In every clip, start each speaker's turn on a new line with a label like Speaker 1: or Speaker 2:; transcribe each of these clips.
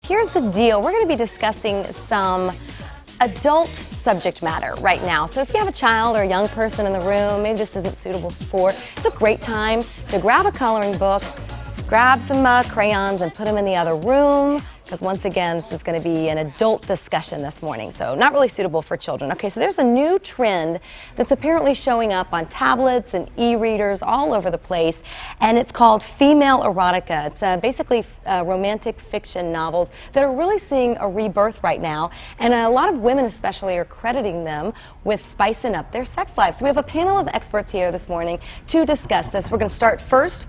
Speaker 1: Here's the deal. We're going to be discussing some adult subject matter right now. So if you have a child or a young person in the room, maybe this isn't suitable for, it's a great time to grab a coloring book, grab some crayons and put them in the other room, because once again, this is going to be an adult discussion this morning, so not really suitable for children. Okay, so there's a new trend that's apparently showing up on tablets and e-readers all over the place, and it's called female erotica. It's basically romantic fiction novels that are really seeing a rebirth right now, and a lot of women especially are crediting them with spicing up their sex lives. So we have a panel of experts here this morning to discuss this. We're going to start first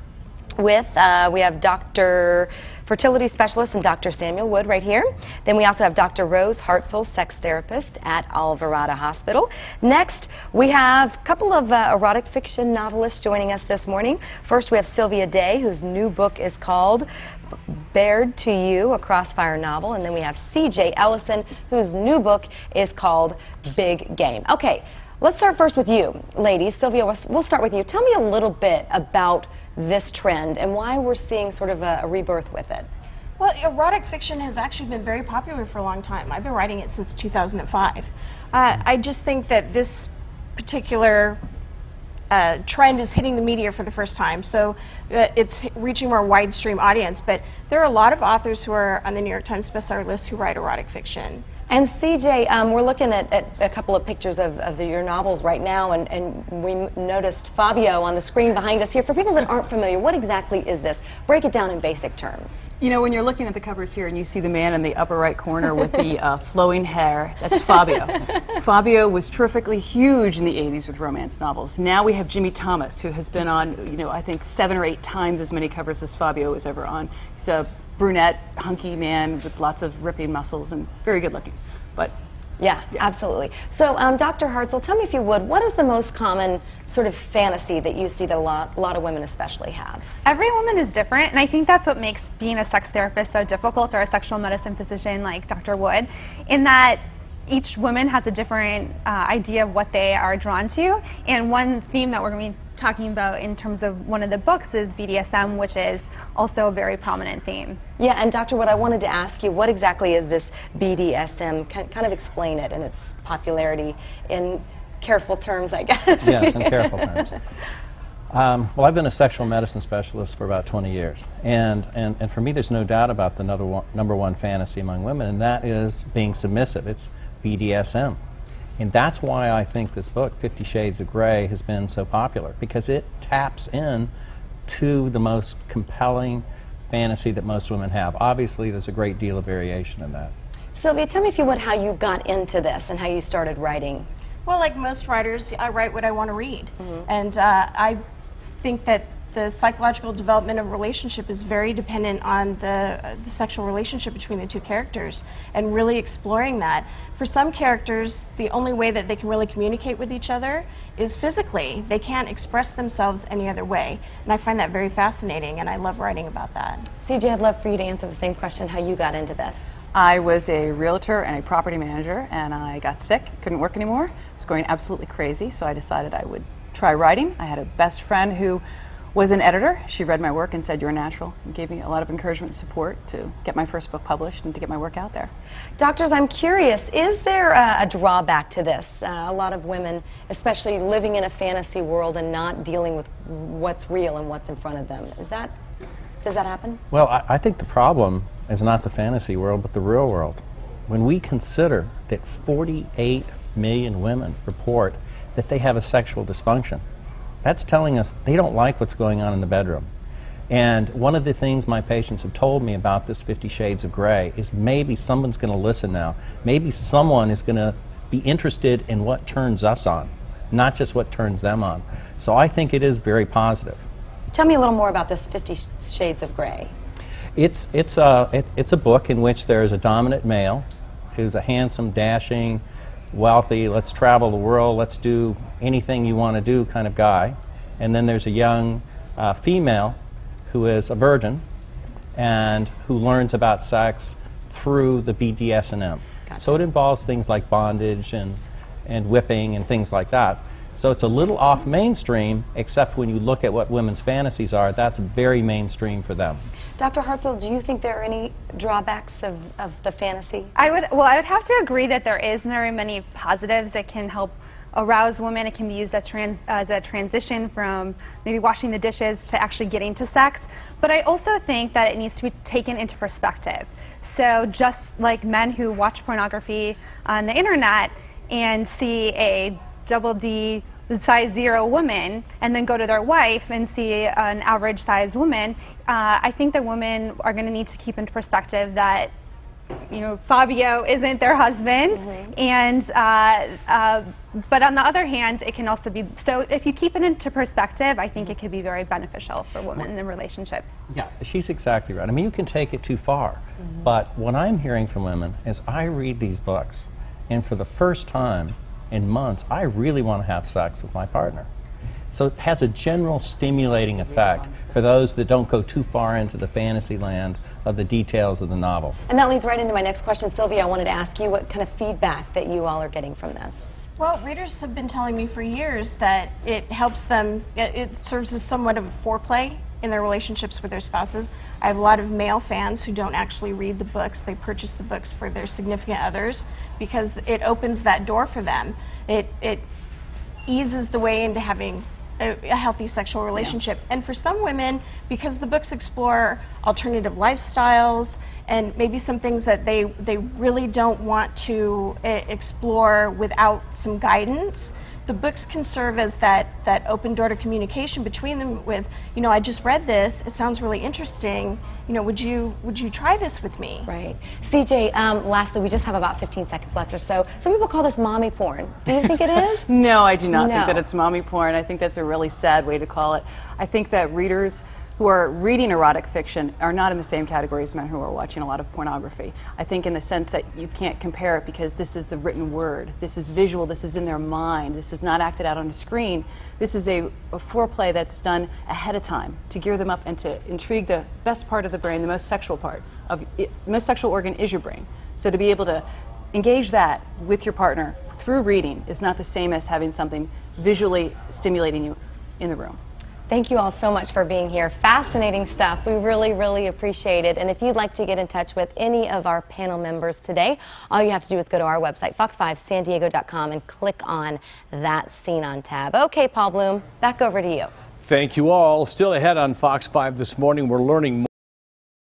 Speaker 1: with, we have Dr. Fertility Specialist and Dr. Samuel Wood right here. Then we also have Dr. Rose Hartzell, sex therapist at Alvarado Hospital. Next, we have a couple of erotic fiction novelists joining us this morning. First, we have Sylvia Day, whose new book is called Bared to You, a Crossfire novel. And then we have C.J. Ellisson, whose new book is called Big Game. Okay, let's start first with you, ladies. Sylvia, we'll start with you. Tell me a little bit about this trend and why we're seeing sort of a rebirth with it.
Speaker 2: Well, erotic fiction has actually been very popular for a long time. I've been writing it since 2005. I just think that this particular trend is hitting the media for the first time, so it's reaching a more widestream audience. But there are a lot of authors who are on the New York Times bestseller list who write erotic fiction.
Speaker 1: And CJ, we're looking at a couple of pictures of your novels right now, and we noticed Fabio on the screen behind us here. For people that aren't familiar, what exactly is this? Break it down in basic terms.
Speaker 3: You know, when you're looking at the covers here and you see the man in the upper right corner with the flowing hair, that's Fabio. Fabio was terrifically huge in the 80s with romance novels. Now we have Jimmy Thomas, who has been on, you know, I think 7 or 8 times as many covers as Fabio was ever on. He's a brunette, hunky man with lots of ripping muscles and very good looking. But
Speaker 1: yeah, absolutely. So, Dr. Hartzell, tell me if you would, what is the most common sort of fantasy that you see that a lot of women especially have?
Speaker 4: Every woman is different, and I think that's what makes being a sex therapist so difficult, or a sexual medicine physician like Dr. Wood, in that each woman has a different idea of what they are drawn to. And one theme that we're going to be talking about in terms of one of the books is BDSM, which is also a very prominent theme.
Speaker 1: Yeah, and Dr. Wood, I wanted to ask you, what exactly is this BDSM? Kind of explain it and its popularity in careful terms, I guess.
Speaker 5: Yes, in careful terms. Well, I've been a sexual medicine specialist for about 20 years, and for me there's no doubt about the number one fantasy among women, and that is being submissive. It's BDSM. And that's why I think this book, 50 Shades of Grey, has been so popular, because it taps in to the most compelling fantasy that most women have. Obviously, there's a great deal of variation in that.
Speaker 1: Sylvia, tell me if you would how you got into this and how you started writing.
Speaker 2: Well, like most writers, I write what I want to read. And I think that the psychological development of a relationship is very dependent on the sexual relationship between the two characters, and really exploring that. For some characters, the only way that they can really communicate with each other is physically. They can't express themselves any other way, and I find that very fascinating, and I love writing about that.
Speaker 1: CJ, I'd love for you to answer the same question, how you got into this.
Speaker 3: I was a realtor and a property manager, and I got sick, couldn't work anymore. I was going absolutely crazy, so I decided I would try writing. I had a best friend who was an editor. She read my work and said, "You're a natural," and gave me a lot of encouragement and support to get my first book published and to get my work out there.
Speaker 1: Doctors, I'm curious, is there a drawback to this? A lot of women, especially living in a fantasy world and not dealing with what's real and what's in front of them. Does that happen?
Speaker 5: Well, I think the problem is not the fantasy world, but the real world. When we consider that 48 million women report that they have a sexual dysfunction, that's telling us they don't like what's going on in the bedroom. And one of the things my patients have told me about this 50 Shades of Grey is maybe someone's going to listen now. Maybe someone is going to be interested in what turns us on, not just what turns them on. So I think it is very positive.
Speaker 1: Tell me a little more about this 50 Shades of Grey.
Speaker 5: It's a book in which there is a dominant male who's a handsome, dashing, wealthy, let's travel the world, let's do anything you want to do kind of guy. And then there's a young female who is a virgin and who learns about sex through the BDSM.
Speaker 1: Gotcha.
Speaker 5: So it involves things like bondage and whipping and things like that. So it's a little off mainstream, except when you look at what women's fantasies are, that's very mainstream for them.
Speaker 1: Dr. Hartzell, do you think there are any drawbacks of the fantasy?
Speaker 4: I would have to agree that there is very many positives that can help arouse women. It can be used as a transition from maybe washing the dishes to actually getting to sex. But I also think that it needs to be taken into perspective. So just like men who watch pornography on the internet and see a double D size 0 woman and then go to their wife and see an average size woman, I think that women are going to need to keep into perspective that, you know, Fabio isn't their husband, and but on the other hand, it can also be, so if you keep it into perspective, I think it could be very beneficial for women in relationships.
Speaker 5: Yeah, she's exactly right. I mean, you can take it too far, but what I'm hearing from women is I read these books, and for the first time in months, I really want to have sex with my partner. So it has a general stimulating effect for those that don't go too far into the fantasy land of the details of the novel.
Speaker 1: And that leads right into my next question. Sylvia, I wanted to ask you what kind of feedback that you all are getting from this.
Speaker 2: Well, readers have been telling me for years that it helps them, it serves as somewhat of a foreplay in their relationships with their spouses. I have a lot of male fans who don't actually read the books. They purchase the books for their significant others because it opens that door for them. It eases the way into having a healthy sexual relationship. And for some women, because the books explore alternative lifestyles and maybe some things that they really don't want to explore without some guidance, the books can serve as that open door to communication between them with, you know, I just read this, it sounds really interesting, you know, would you try this with me?
Speaker 1: Right. CJ, lastly, we just have about 15 seconds left or so. Some people call this mommy porn. Do you think it is?
Speaker 3: No, I do not think that it's mommy porn. I think that's a really sad way to call it. I think that readers who are reading erotic fiction are not in the same category as men who are watching a lot of pornography. I think in the sense that you can't compare it because this is the written word, this is visual, this is in their mind, this is not acted out on a screen. This is a foreplay that's done ahead of time to gear them up and to intrigue the best part of the brain, the most sexual part of it. Most sexual organ is your brain. So to be able to engage that with your partner through reading is not the same as having something visually stimulating you in the room.
Speaker 1: Thank you all so much for being here. Fascinating stuff. We really, really appreciate it. And if you'd like to get in touch with any of our panel members today, all you have to do is go to our website, FOX5SanDiego.com, and click on that Scene On tab. Okay, Paul Bloom, back over to you.
Speaker 6: Thank you all. Still ahead on Fox 5 this morning, we're learning more.